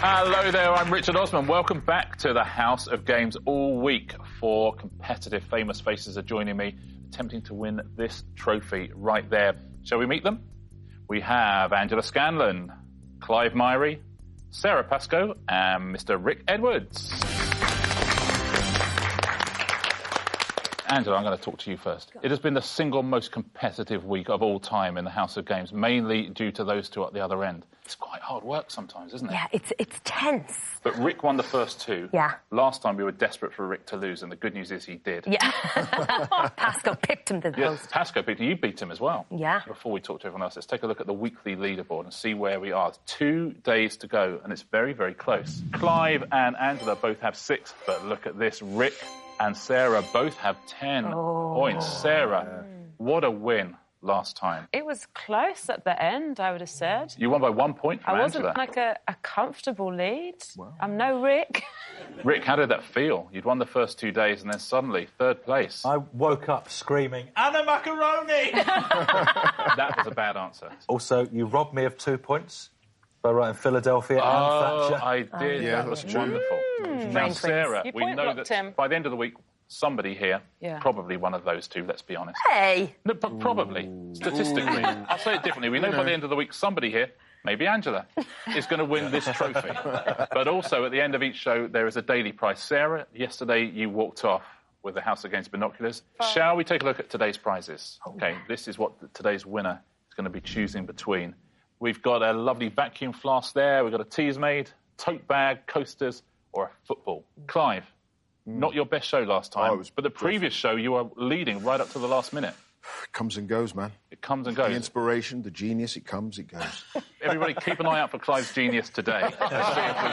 Hello there, I'm Richard Osman. Welcome back to the House of Games. All week, 4 competitive famous faces are joining me, attempting to win this trophy right there. Shall we meet them? We have Angela Scanlon, Clive Myrie, Sara Pascoe, and Mr. Rick Edwards. Angela, I'm going to talk to you first. It has been the single most competitive week of all time in the House of Games, mainly due to those two at the other end. It's quite hard work sometimes, isn't it? Yeah, it's tense. But Rick won the first 2. Yeah. Last time we were desperate for Rick to lose, and the good news is he did. Yeah. Pascoe picked him to the post. Pascoe picked him. You beat him as well. Yeah. Before we talk to everyone else, let's take a look at the weekly leaderboard and see where we are. It's 2 days to go, and it's very, very close. Clive and Angela both have 6, but look at this. Rick and Sara both have 10 points. Sara, what a win last time. It was close at the end, I would have said. You won by 1 point from I wasn't Angela. like a comfortable lead. Wow. I'm no Rick. Rick, how did that feel? You'd won the first 2 days and then suddenly 3rd place. I woke up screaming, Anna Macaroni! That was a bad answer. Also, you robbed me of 2 points by writing Philadelphia and Thatcher. I did. Yeah, that was that's true. wonderful. Now, Sara, You we point know blocked that him. by the end of the week, somebody here, probably one of those 2, let's be honest. Hey! No, but probably, statistically. I'll say it differently. We know by the end of the week, somebody here, maybe Angela, is going to win this trophy. But also, at the end of each show, there is a daily prize. Sara, yesterday you walked off with the House Against Binoculars. Shall we take a look at today's prizes? OK, this is what today's winner is going to be choosing between. We've got a lovely vacuum flask there. We've got a Teasmade, tote bag, coasters, or a football. Clive, not your best show last time, but the previous show you were leading right up to the last minute. It comes and goes, man. It comes and goes. The inspiration, the genius, it comes, it goes. Everybody keep an eye out for Clive's genius today. Let's see if we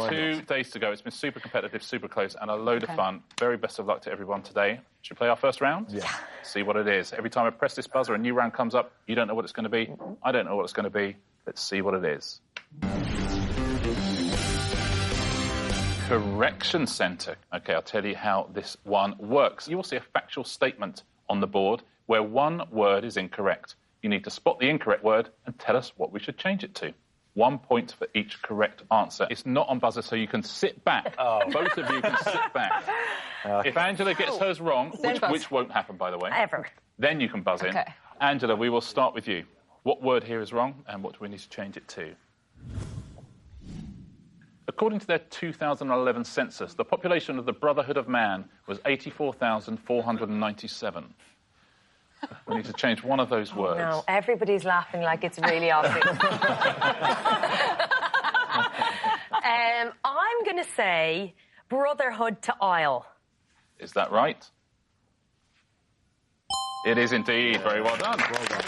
can... 2 days to go. It's been super competitive, super close, and a load of fun. Very best of luck to everyone today. Should we play our first round? Yeah. See what it is. Every time I press this buzzer, a new round comes up. You don't know what it's going to be. I don't know what it's going to be. Let's see what it is. Correction Centre. OK, I'll tell you how this one works. You will see a factual statement on the board where one word is incorrect. You need to spot the incorrect word and tell us what we should change it to. 1 point for each correct answer. It's not on buzzer, so you can sit back. Both of you can sit back. If Angela gets hers wrong, which won't happen, by the way, Ever. then you can buzz in. Angela, we will start with you. What word here is wrong, and what do we need to change it to? According to their 2011 census, the population of the Brotherhood of Man was 84,497. We need to change one of those words. No, everybody's laughing like it's really obvious. I'm going to say Brotherhood to Isle. Is that right? It is indeed. Very well done. Well done.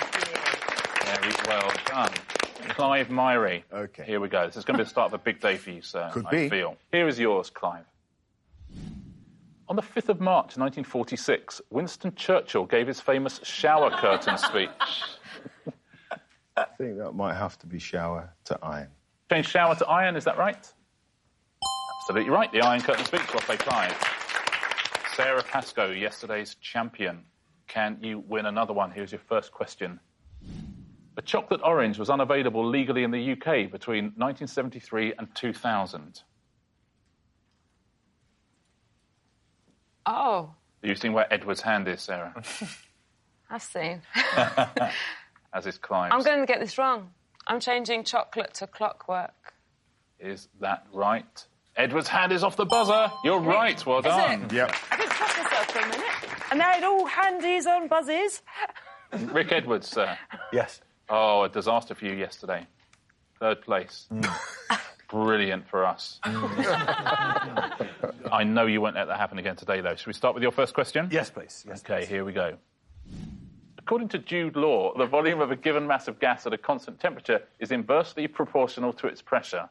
Very well done. Clive Myrie. OK. Here we go. This is going to be the start of a big day for you, sir. Could be. I feel. Here is yours, Clive. On the 5th of March, 1946, Winston Churchill gave his famous shower curtain speech. I think that might have to be shower to iron. Change shower to iron, is that right? Absolutely right. The iron curtain speech. Well played, Clive. Sara Pascoe, yesterday's champion. Can you win another one? Here's your first question. A chocolate orange was unavailable legally in the UK between 1973 and 2000. Oh. You've seen where Edward's hand is, Sara. I've seen. As is Clive's. I'm going to get this wrong. I'm changing chocolate to clockwork. Is that right? Edward's hand is off the buzzer. You're right. Well done. Yep. I didn't trust myself for a minute. And they had all handies on buzzes. Rick Edwards, sir. Yes. Oh, a disaster for you yesterday. 3rd place. Brilliant for us. I know you won't let that happen again today, though. Should we start with your first question? Yes, please. Yes, OK, here we go. According to Jude law, the volume of a given mass of gas at a constant temperature is inversely proportional to its pressure.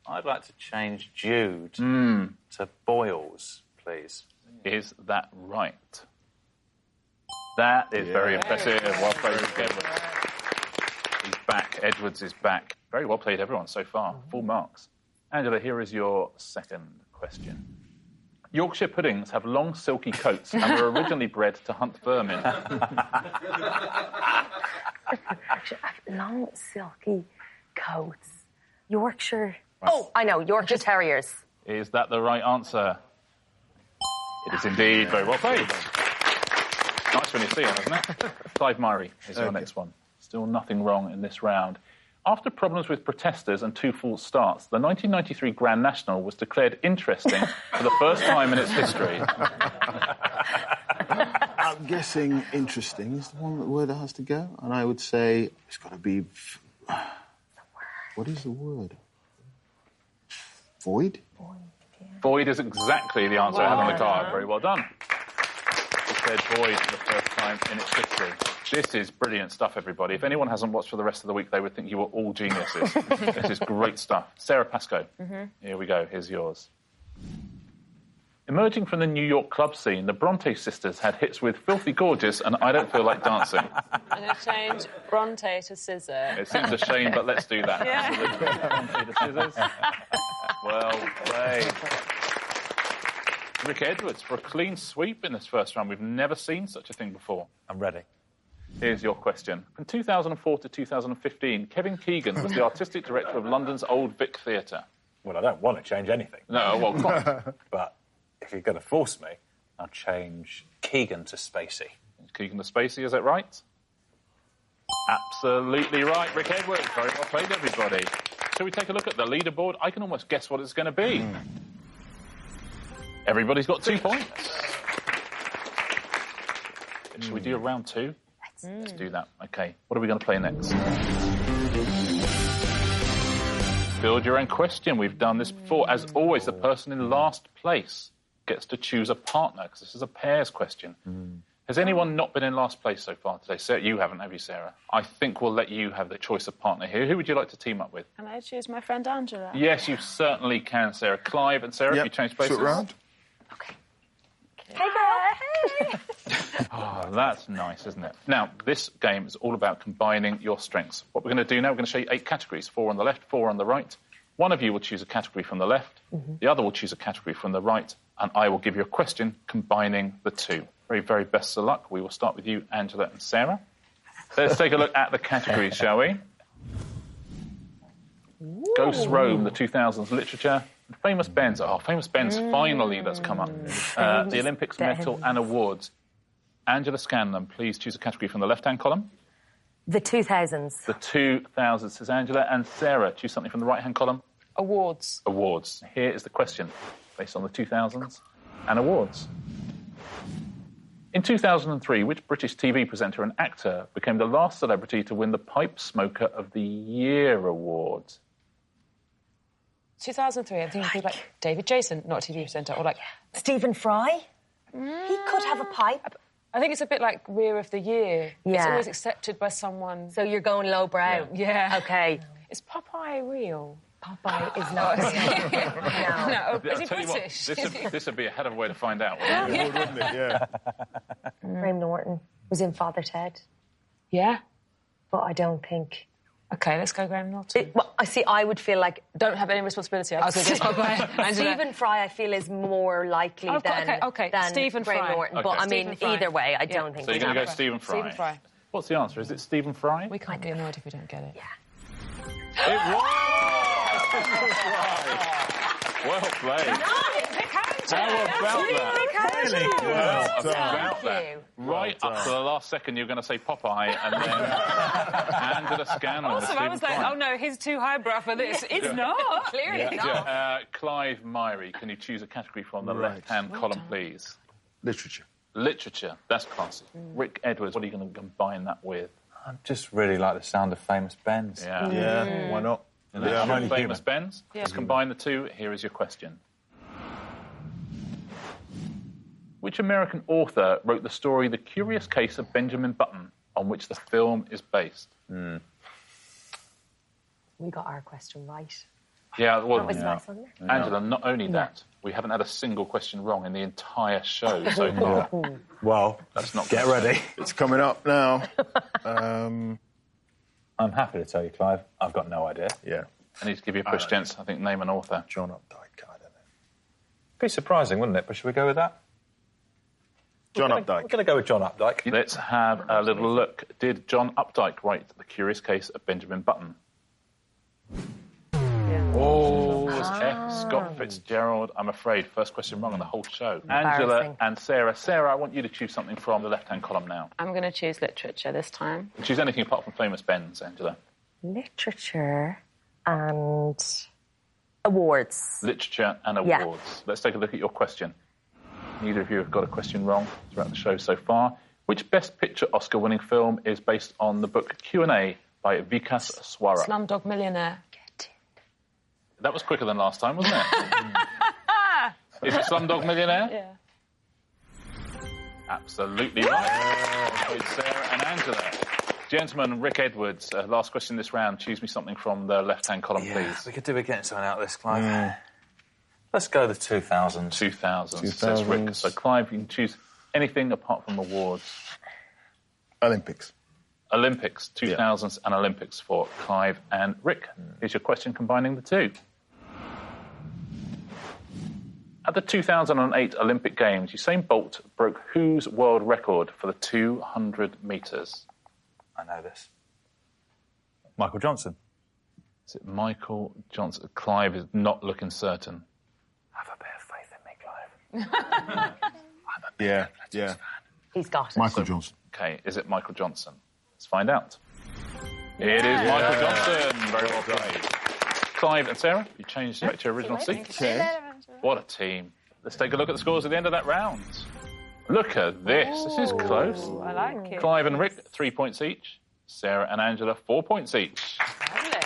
I'd like to change Jude to Boyles, please. Is that right? That is very impressive. Well played, Edwards. He's back. Edwards is back. Very well played, everyone, so far. Full marks. Angela, here is your second question. Yorkshire puddings have long, silky coats and were originally bred to hunt vermin. Actually, I have long, silky coats. Yorkshire. Oh, I know, Yorkshire Terriers. Is that the right answer? It is indeed. Very well played. Nice when you see it, isn't it? Clive Myrie is your next one. Still nothing wrong in this round. After problems with protesters and 2 false starts, the 1993 Grand National was declared interesting for the first time in its history. I'm guessing interesting is the word that has to go. And I would say it's got to be... What is the word? Void? Void is exactly the answer I had on the card. Very well done. Declared void for the first time in its history. This is brilliant stuff, everybody. If anyone hasn't watched for the rest of the week, they would think you were all geniuses. This is great stuff. Sara Pascoe, Here we go. Here's yours. Emerging from the New York club scene, the Bronte sisters had hits with Filthy Gorgeous and I Don't Feel Like Dancing. I'm going to change Bronte to Scissor. It seems a shame, but let's do that. Yeah. Bronte to Scissors. Well played. Rick Edwards for a clean sweep in this first round. We've never seen such a thing before. I'm ready. Here's your question. From 2004 to 2015, Kevin Keegan was the artistic director of London's Old Vic Theatre. Well, I don't want to change anything. No, well, come on. But if you're going to force me, I'll change Keegan to Spacey. Keegan to Spacey, is that right? Absolutely right, Rick Edwards. Very well played, everybody. Shall we take a look at the leaderboard? I can almost guess what it's going to be. Everybody's got 2 points. Shall we do round 2? Let's do that. OK, what are we going to play next? Build your own question. We've done this before. As always, the person in last place gets to choose a partner, because this is a pairs question. Has anyone not been in last place so far today? Sarah, you haven't, have you, Sarah? I think we'll let you have the choice of partner here. Who would you like to team up with? Can I choose my friend Angela? Yes, you certainly can, Sarah. Clive and Sarah, if you change places. Short round. Okay. Hey, girl. Hey. Oh, that's nice, isn't it? Now, this game is all about combining your strengths. What we're going to do now, we're going to show you 8 categories, 4 on the left, 4 on the right. One of you will choose a category from the left, the other will choose a category from the right, and I will give you a question combining the 2. Very, very best of luck. We will start with you, Angela and Sarah. So let's take a look at the categories, shall we? Ooh. Ghosts Rome, the 2000s literature. Famous Ben's. Oh, Famous Ben's, finally, that's come up. The Olympics medal and awards. Angela Scanlon, please choose a category from the left-hand column. The 2000s. The 2000s, says Angela. And Sarah, choose something from the right-hand column. Awards. Awards. Here is the question, based on the 2000s and awards. In 2003, which British TV presenter and actor became the last celebrity to win the Pipe Smoker of the Year award? 2003, I'm thinking like David Jason, not a TV presenter, or like... Stephen Fry? He could have a pipe. I think it's a bit like Weir of the Year. Yeah. It's always accepted by someone. So you're going lowbrow? Yeah. OK. Is Popeye real? Popeye is not real. No. Is he Tell you what, British? this would be a hell of a way to find out. Wouldn't it? Yeah. Graham Norton was in Father Ted, Yeah. but I don't think... OK, let's go Graham Norton. Well, I see, I would feel like... Don't have any responsibility. I was going to guess Popeye. Stephen Fry, I feel, is more likely than Stephen Graham Fry. Norton. Okay. But, I mean, either way, I don't think... So you're going to go Stephen Fry. Stephen Fry. What's the answer? Is it Stephen Fry? We can't get annoyed if we don't get it. Yeah. It was! Stephen Fry. Well played. How about that? Really? Well, about Thank that. you. Right up to the last second, you're going to say Popeye, and then Angela Scanlon. Also, I was like, oh no, he's too highbrow for this. It's not. Clearly not. Clive Myrie, can you choose a category from the left-hand column, please? Literature. Literature. That's classy. Rick Edwards, what are you going to combine that with? I just really like the sound of Famous Ben's. Yeah. Yeah, why not? Yeah, I'm only Famous human. Ben's. Let's combine the 2. Here is your question. Which American author wrote the story The Curious Case of Benjamin Button, on which the film is based? We got our question right. Yeah, well, That was nice, wasn't it? Angela, not only that, we haven't had a single question wrong in the entire show so far. Well, That's not get good. ready. It's coming up now. I'm happy to tell you, Clive, I've got no idea. Yeah. I need to give you a push, gents. I think name an author. John Updike, I don't know. Be surprising, wouldn't it? But should we go with that? John We're Updike. going to go with John Updike. Let's have a little look. Did John Updike write The Curious Case of Benjamin Button? Oh, it was F. Scott Fitzgerald. I'm afraid. First question wrong on the whole show. Angela and Sarah. Sarah, I want you to choose something from the left-hand column now. I'm going to choose literature this time. Choose anything apart from Famous Ben's, Angela. Literature and awards. Literature and Yeah. awards. Let's take a look at your question. Neither of you have got a question wrong throughout the show so far. Which Best Picture Oscar-winning film is based on the book Q&A by Vikas Swara? Slumdog Millionaire. That was quicker than last time, wasn't it? Is it Slumdog Millionaire? Yeah. Absolutely right. Both Sarah and Angela. Gentlemen, Rick Edwards, last question this round. Choose me something from the left-hand column, please. We could do with getting something out of this, Clive. Let's go the 2000s. 2000, says Rick. So, Clive, you can choose anything apart from awards. Olympics. Olympics, 2000s and Olympics for Clive and Rick. Here's your question combining the two. At the 2008 Olympic Games, Usain Bolt broke whose world record for the 200 metres? I know this. Michael Johnson. Is it Michael Johnson? Clive is not looking certain. Have a bit of faith in me, Clive. Yeah. He's got it. Michael Johnson. Okay, is it Michael Johnson? Let's find out. It is Michael Johnson. Very well played. Clive and Sarah, you changed back to your original seat. Okay. What a team. Let's take a look at the scores at the end of that round. Look at this. This is close. I like it. Clive and Rick, 3 points each. Sarah and Angela, 4 points each. Lovely.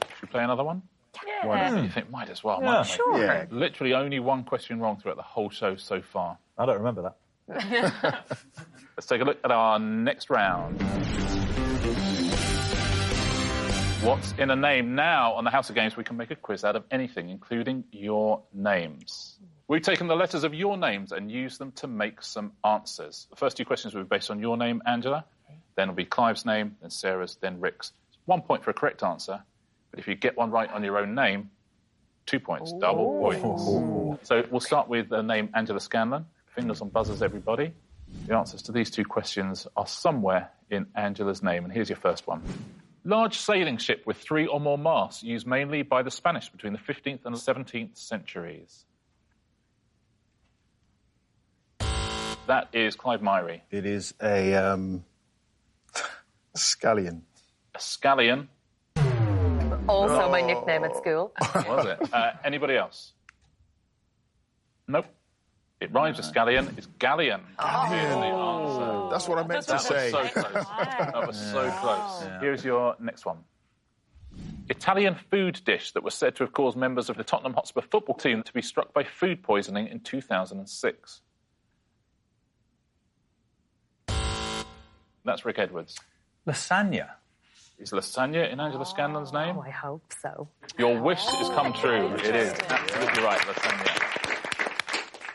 Should we play another one? Yeah. You think, might as well, Yeah. mightn't we? Sure. Yeah. Literally only one question wrong throughout the whole show so far. I don't remember that. Let's take a look at our next round. What's in a name? Now, on the House of Games, we can make a quiz out of anything, including your names. We've taken the letters of your names and used them to make some answers. The first two questions will be based on your name, Angela. Then it'll be Clive's name, then Sarah's, then Rick's. 1 point for a correct answer. But if you get one right on your own name, 2 points, double points. So we'll start with the name Angela Scanlon. Fingers on buzzers, everybody. The answers to these two questions are somewhere in Angela's name. And here's your first one. Large sailing ship with 3 or more masts used mainly by the Spanish between the 15th and the 17th centuries. That is Clive Myrie. It is a scallion. A scallion. Also my nickname at school. Was it? Anybody else? Nope. It rhymes with scallion. It's galleon. Is the answer. That's what I meant to say. So close. That was so close. Yeah. Here's your next one. Italian food dish that was said to have caused members of the Tottenham Hotspur football team to be struck by food poisoning in 2006. That's Rick Edwards. Lasagna. Is lasagna in Angela Scanlon's name? Oh, I hope so. Your wish has come true. It is. Absolutely right, lasagna.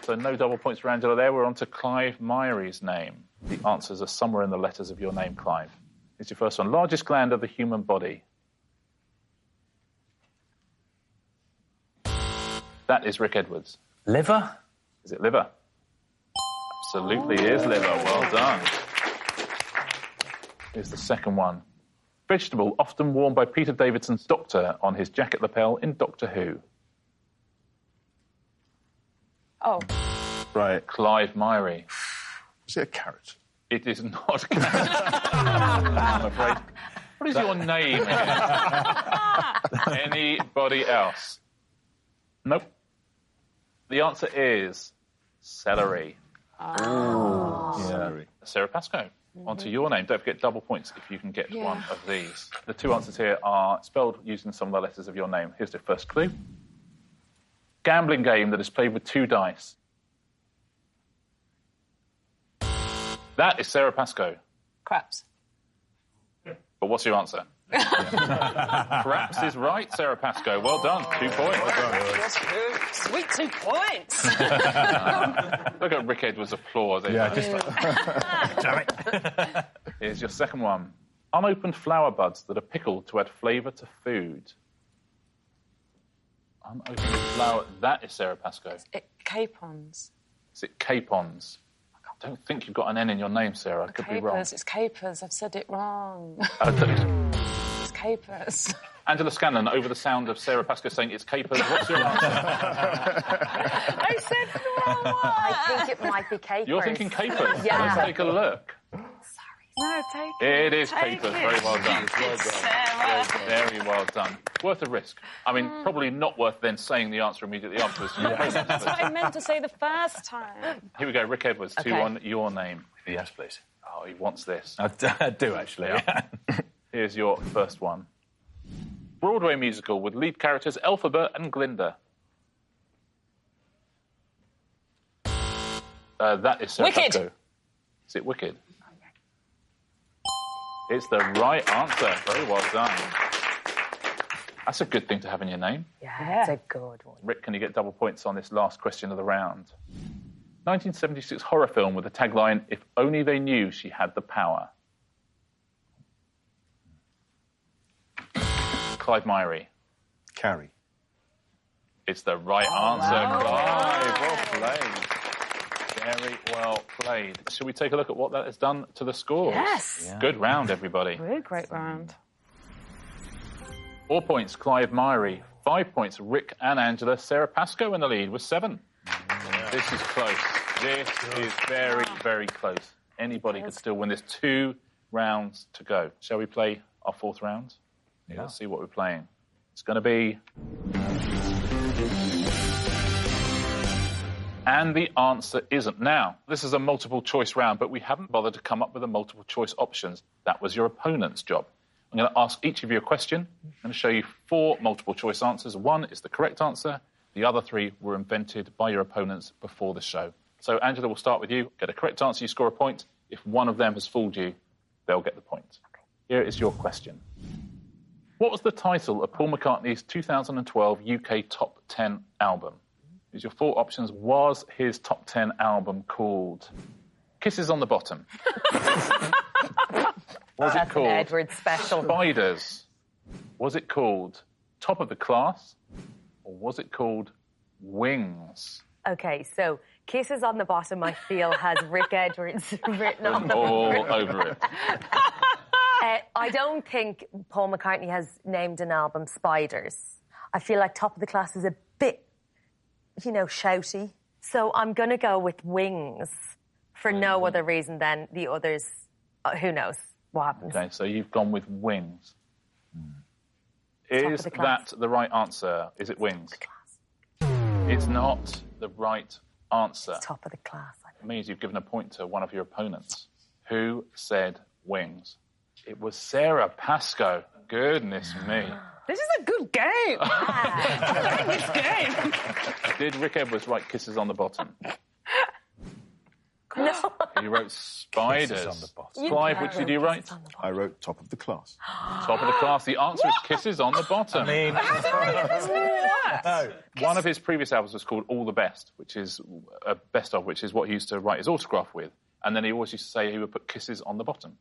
So no double points for Angela there. We're on to Clive Myrie's name. The answers are somewhere in the letters of your name, Clive. Here's your first one. Largest gland of the human body. That is Rick Edwards. Liver. Is it liver? Absolutely is liver. Well done. Here's the second one. Vegetable often worn by Peter Davidson's Doctor on his jacket lapel in Doctor Who. Oh. Right. Clive Myrie. Is it a carrot? It is not a carrot. I'm afraid. What is your name again? Anybody else? Nope. The answer is celery. Celery. Sara Pascoe. Onto your name. Don't forget double points if you can get one of these. The two answers here are spelled using some of the letters of your name. Here's the first clue. Gambling game that is played with 2 dice. That is Sara Pascoe. Craps. But what's your answer? Craps is right, Sara Pascoe. Well done. 2 points. Sweet 2 points. Look at Rick Edwards' applause. Yeah, just Here's your second one. Unopened flower buds that are pickled to add flavour to food. Unopened flower. That is Sara Pascoe. Capons. Is it capons? I don't think you've got an N in your name, Sarah. I could be wrong. It's capers. I've said it wrong. It's capers. Angela Scanlon, over the sound of Sara Pascoe saying it's capers, what's your answer? I said the wrong one. I think it might be capers. You're thinking capers? Yeah. Let's take a look. No, take it. It is Take capers. it. Very well done. Sarah. Very well done. Worth a risk. I mean, probably not worth then saying the answer immediately afterwards. That's what I meant to say the first time. Here we go, Rick Edwards, Okay. 2 on your name. Yes, please. Oh, he wants this. I do, actually. Yeah. Here's your first one. Broadway musical with lead characters Elphaba and Glinda. That is Sara Wicked. Pascoe. Is it Wicked? It's the right answer. Very well done. That's a good thing to have in your name. Yeah, it's a good one. Rick, can you get double points on this last question of the round? 1976 horror film with the tagline, "If only they knew she had the power." Clive Myrie. Carrie. It's the right answer, Clive. Well played. Very well played. Shall we take a look at what that has done to the scores? Yes. Yeah. Good round, everybody. Really great round. 4 points, Clive Myrie. 5 points, Rick and Angela. Sara Pascoe in the lead with 7. Yeah. This is close. This is very, very close. Anybody could still win this. 2 rounds to go. Shall we play our 4th round? Yeah. Let's see what we're playing. It's going to be... And the answer isn't. Now, this is a multiple choice round, but we haven't bothered to come up with the multiple choice options. That was your opponent's job. I'm going to ask each of you a question. I'm going to show you 4 multiple choice answers. 1 is the correct answer. The other 3 were invented by your opponents before the show. So, Angela, we'll start with you. Get a correct answer, you score a point. If one of them has fooled you, they'll get the point. Okay. Here is your question. What was the title of Paul McCartney's 2012 UK Top 10 album? Here's your 4 options. Was his top 10 album called Kisses on the Bottom? Was it called an Edwards special. Spiders? Was it called Top of the Class? Or was it called Wings? Okay, so Kisses on the Bottom, I feel, has Rick Edwards written on all over it. I don't think Paul McCartney has named an album Spiders. I feel like Top of the Class is a bit, shouty. So I'm going to go with Wings for no other reason than the others. Who knows what happens? Okay, so you've gone with Wings. Is that the right answer? Is it Wings? It's not the right answer. It's Top of the Class. It means you've given a point to one of your opponents. Who said Wings? It was Sara Pascoe. Goodness me. This is a good game. I like this game. Did Rick Edwards write Kisses on the Bottom? No. He wrote Spiders. Kisses on the Bottom. Clive, which did you write? I wrote Top of the Class. Top of the Class. The answer is Kisses on the Bottom. One of his previous albums was called All the Best, which is a best of, which is what he used to write his autograph with. And then he always used to say he would put Kisses on the bottom.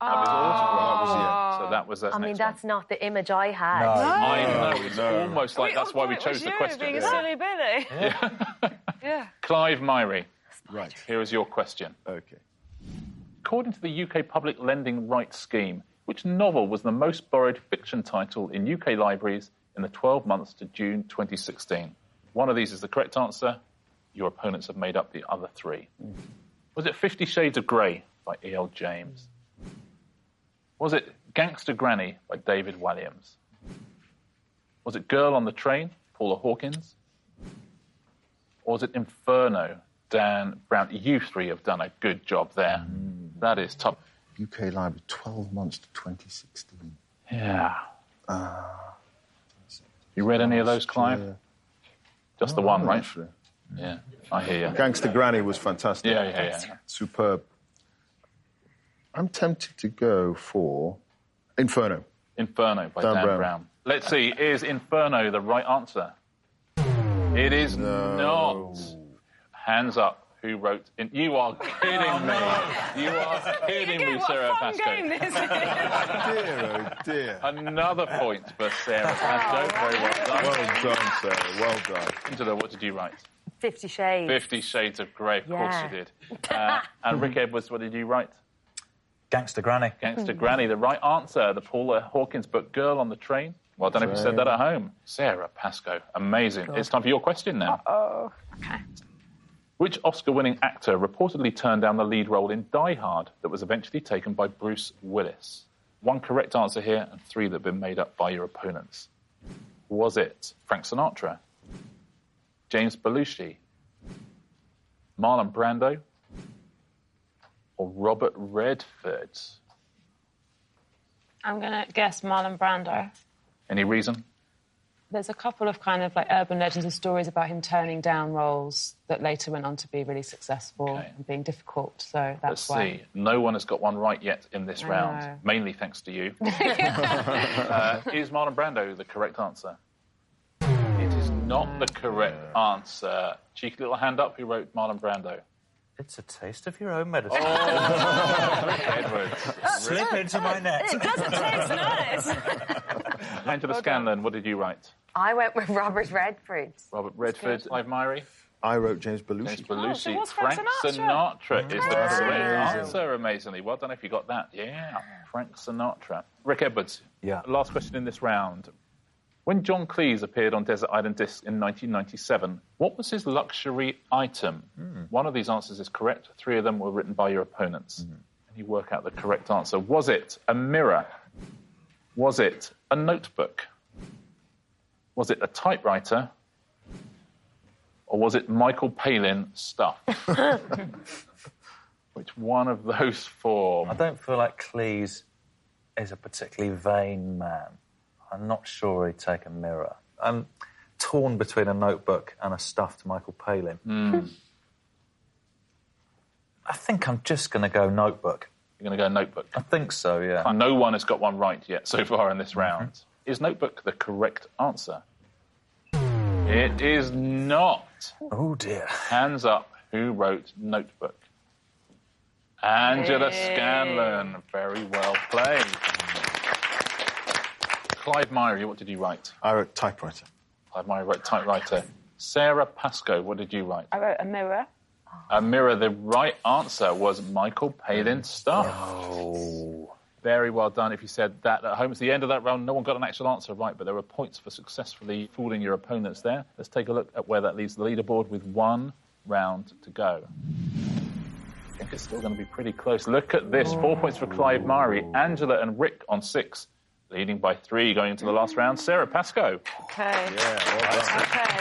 That was his autograph. So that was that's not the image I had. I know. It's almost like that's why we chose the question. Being a silly Billy. Yeah. Clive Myrie. Right. Here is your question. Okay. According to the UK Public Lending Rights Scheme, which novel was the most borrowed fiction title in UK libraries in the 12 months to June 2016? One of these is the correct answer. Your opponents have made up the other 3. Was it 50 Shades of Grey by E.L. James? Was it Gangster Granny by David Walliams? Was it Girl on the Train, Paula Hawkins? Or was it Inferno, Dan Brown? You 3 have done a good job there. That is tough. UK Library, 12 months to 2016. Yeah. You read any of those, Clive? Just the one, right? Actually. Yeah, I hear you. Gangster Granny was fantastic. Yeah. Superb. I'm tempted to go for Inferno. Inferno by Dan Brown. Let's see, is Inferno the right answer? It is not. Hands up. Who wrote in? You are kidding me. You are kidding me, Sara Pascoe. Dear, oh dear. Another point for Sara Pascoe. Very well done. Well done, Sarah. Well done. Angela, what did you write? 50 Shades. 50 Shades of Grey, of course Yeah. you did. And Rick Edwards, what did you write? Gangster Granny. Gangster Granny, the right answer. The Paula Hawkins book, Girl on the Train. Well, I don't know if you said that at home. Sarah Pascoe, amazing. It's time for your question now. Oh, okay. Which Oscar-winning actor reportedly turned down the lead role in Die Hard that was eventually taken by Bruce Willis? 1 correct answer here and 3 that have been made up by your opponents. Was it Frank Sinatra, James Belushi, Marlon Brando, or Robert Redford? I'm going to guess Marlon Brando. Any reason? There's a couple of kind of like urban legends and stories about him turning down roles that later went on to be really successful and being difficult. So that's why. Let's see. No one has got one right yet in this round, know. mainly thanks to you. Is Marlon Brando the correct answer? It is not the correct answer. Cheeky little hand up. Who wrote Marlon Brando? It's a taste of your own medicine. Edwards. Slip into my net. It doesn't taste nice. Angela Scanlon, what did you write? I went with Robert Redford. Robert Redford, Clive Myrie. I wrote James Belushi. James Belushi. so it was Frank Frank Sinatra is the correct Amazing. answer, amazingly. Well done if you got that. Yeah, Frank Sinatra. Rick Edwards. Yeah. Last question in this round. When John Cleese appeared on Desert Island Discs in 1997, what was his luxury item? One of these answers is correct. 3 of them were written by your opponents. And you work out the correct answer. Was it a mirror? Was it a notebook? Was it a typewriter? Or was it Michael Palin stuff? Which one of those 4? I don't feel like Cleese is a particularly vain man. I'm not sure he'd take a mirror. I'm torn between a notebook and a stuffed Michael Palin. I think I'm just going to go notebook. You're going to go notebook? I think so, yeah. No one has got one right yet so far in this round. Is notebook the correct answer? It is not. Oh, dear. Hands up. Who wrote notebook? Angela Scanlon. Very well played. Clive Myrie, what did you write? I wrote typewriter. Clive Myrie wrote typewriter. Sarah Pascoe, what did you write? I wrote a mirror. A mirror. The right answer was Michael Palin stuff. Oh. Very well done. If you said that at home, it's the end of that round. No one got an actual answer right, but there were points for successfully fooling your opponents there. Let's take a look at where that leaves the leaderboard with 1 round to go. I think it's still going to be pretty close. Look at this. 4 points for Clive Myrie. Angela and Rick on 6. Leading by 3 going into the last round. Sarah Pascoe. Okay. Yeah, well done. Okay.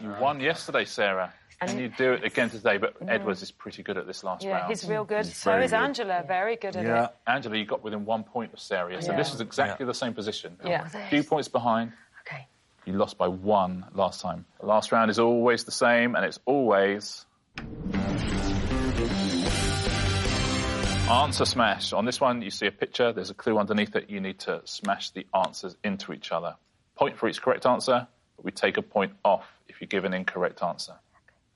You won yesterday, Sarah. Can you do it again today? But Edwards is pretty good at this last Yeah, round. he's real good. So very is good. Angela. Very good at Yeah. it. Angela, you got within 1 point of Sarah. So this is exactly the same position. Yeah. A few points behind. Okay. You lost by 1 last time. The last round is always the same, and it's always... Answer smash. On this one, you see a picture. There's a clue underneath it. You need to smash the answers into each other. Point for each correct answer, but we take a point off if you give an incorrect answer.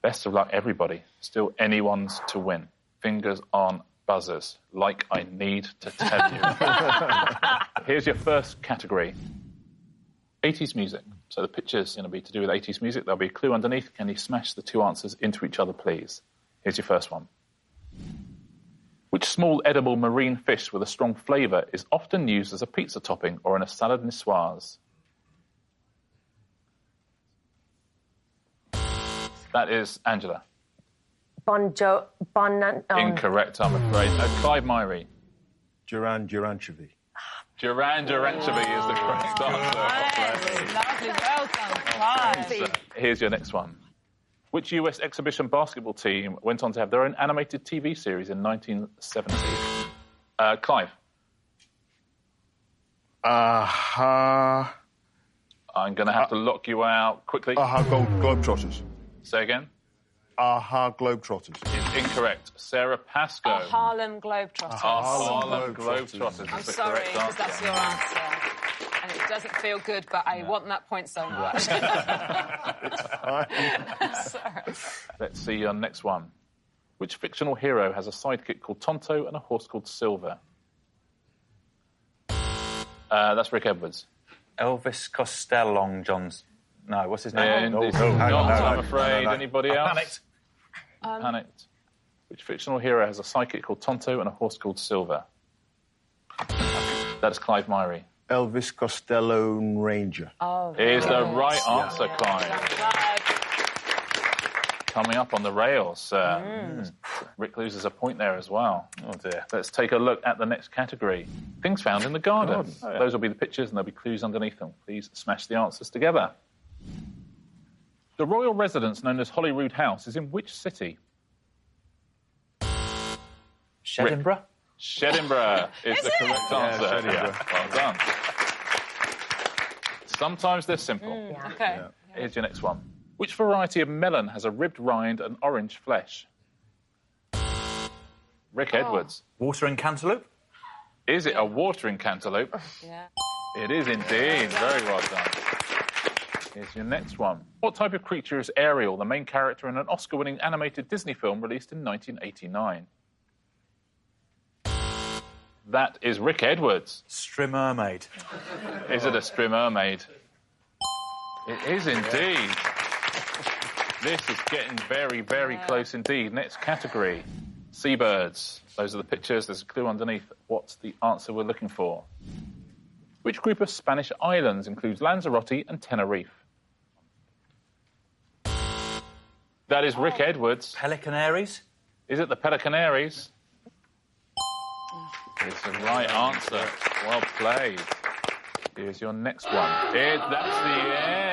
Best of luck, everybody. Still anyone's to win. Fingers on buzzers, like I need to tell you. Here's your first category. 80s music. So the picture's going to be to do with 80s music. There'll be a clue underneath. Can you smash the 2 answers into each other, please? Here's your first one. Which small edible marine fish with a strong flavour is often used as a pizza topping or in a salad niçoise? That is Angela. Incorrect, I'm afraid. Clive Myrie. Duran-Duranchevi. Duran-Duranchevi is the correct answer. Lovely. Well done, Clive. Here's your next one. Which US exhibition basketball team went on to have their own animated TV series in 1970? Clive. I'm going to have to lock you out quickly. Globetrotters. Say again. Globetrotters. It's incorrect. Sarah Pascoe. Harlem Globetrotters. Harlem Globetrotters I'm is the sorry, correct because answer. that's your answer. And it doesn't feel good, but I want that point so much. Sorry. Let's see your next one. Which fictional hero has a sidekick called Tonto and a horse called Silver? That's Rick Edwards. Elvis Costello Long John's No, what's his name? And it's hang not, on, I'm no, afraid. no. Anybody else? Panicked. Panicked. Which fictional hero has a sidekick called Tonto and a horse called Silver? That is Clive Myrie. Elvis Costello Ranger. Oh, Is the right answer, yeah. Clive. Coming up on the rails. Rick loses a point there as well. Oh dear. Let's take a look at the next category. Things found in the garden. Those will be the pictures and there'll be clues underneath them. Please smash the answers together. The royal residence known as Holyrood House is in which city? Shedinburgh? Shedinburgh is the correct answer. Shedinburgh. Well done. Sometimes they're simple. Okay. Here's your next one. Which variety of melon has a ribbed rind and orange flesh? Rick Edwards. Watering cantaloupe? Is it a watering cantaloupe? Yeah. It is indeed. Very well done. Here's your next one. What type of creature is Ariel, the main character in an Oscar-winning animated Disney film released in 1989? That is Rick Edwards. Strimmermaid. Is it a strimmermaid? It is indeed. This is getting very, very close indeed. Next category, seabirds. Those are the pictures. There's a clue underneath. What's the answer we're looking for? Which group of Spanish islands includes Lanzarote and Tenerife? That is Rick Edwards. Pelicanaries? Is it the Pelicanaries? It's the right answer. Well played. Here's your next one. That's the end.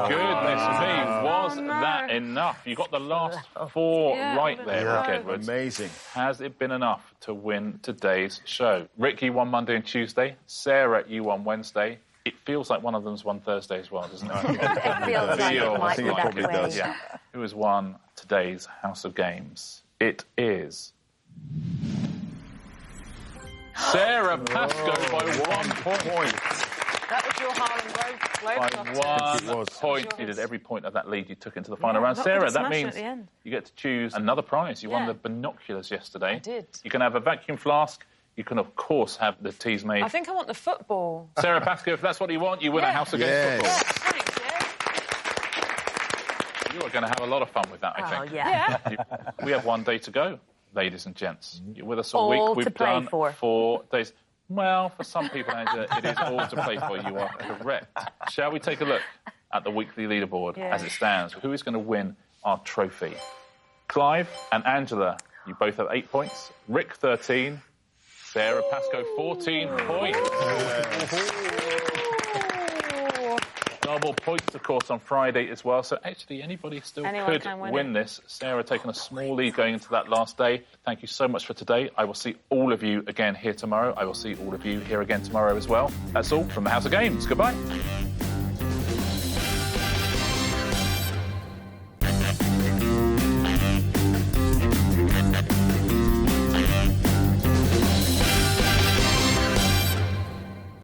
Goodness me, was that enough? You got the last four right there, Rick Edwards. Amazing. Has it been enough to win today's show? Rick, you won Monday and Tuesday. Sarah, you won Wednesday. It feels like one of them's won Thursday as well, doesn't it? It feels like it might be that probably way. does. Yeah. Who has won today's House of Games? It is Sara Pascoe by 1 point. That was your Harlem Globetrotter. By 1 point. You did every point of that lead you took into the final round. Sarah, that means you get to choose another prize. You won the binoculars yesterday. I did. You can have a vacuum flask. You can, of course, have the teas made. I think I want the football. Sara Pascoe, if that's what you want, you win a House of Games Yes. football. Thanks, yeah. You are going to have a lot of fun with that, I think. Yeah. We have 1 day to go, ladies and gents. You're with us All all week. We've to play done for. 4 days. Well, for some people, Angela, it is all to play for. You are correct. Shall we take a look at the weekly leaderboard as it stands? Who is going to win our trophy? Clive and Angela, you both have 8 points. Rick, 13. Sara Pascoe, 14 points. Double points, of course, on Friday as well. So actually, anybody still could can win this. Sarah taking a small lead going into that last day. Thank you so much for today. I will see all of you again here tomorrow. I will see all of you here again tomorrow as well. That's all from the House of Games. Goodbye.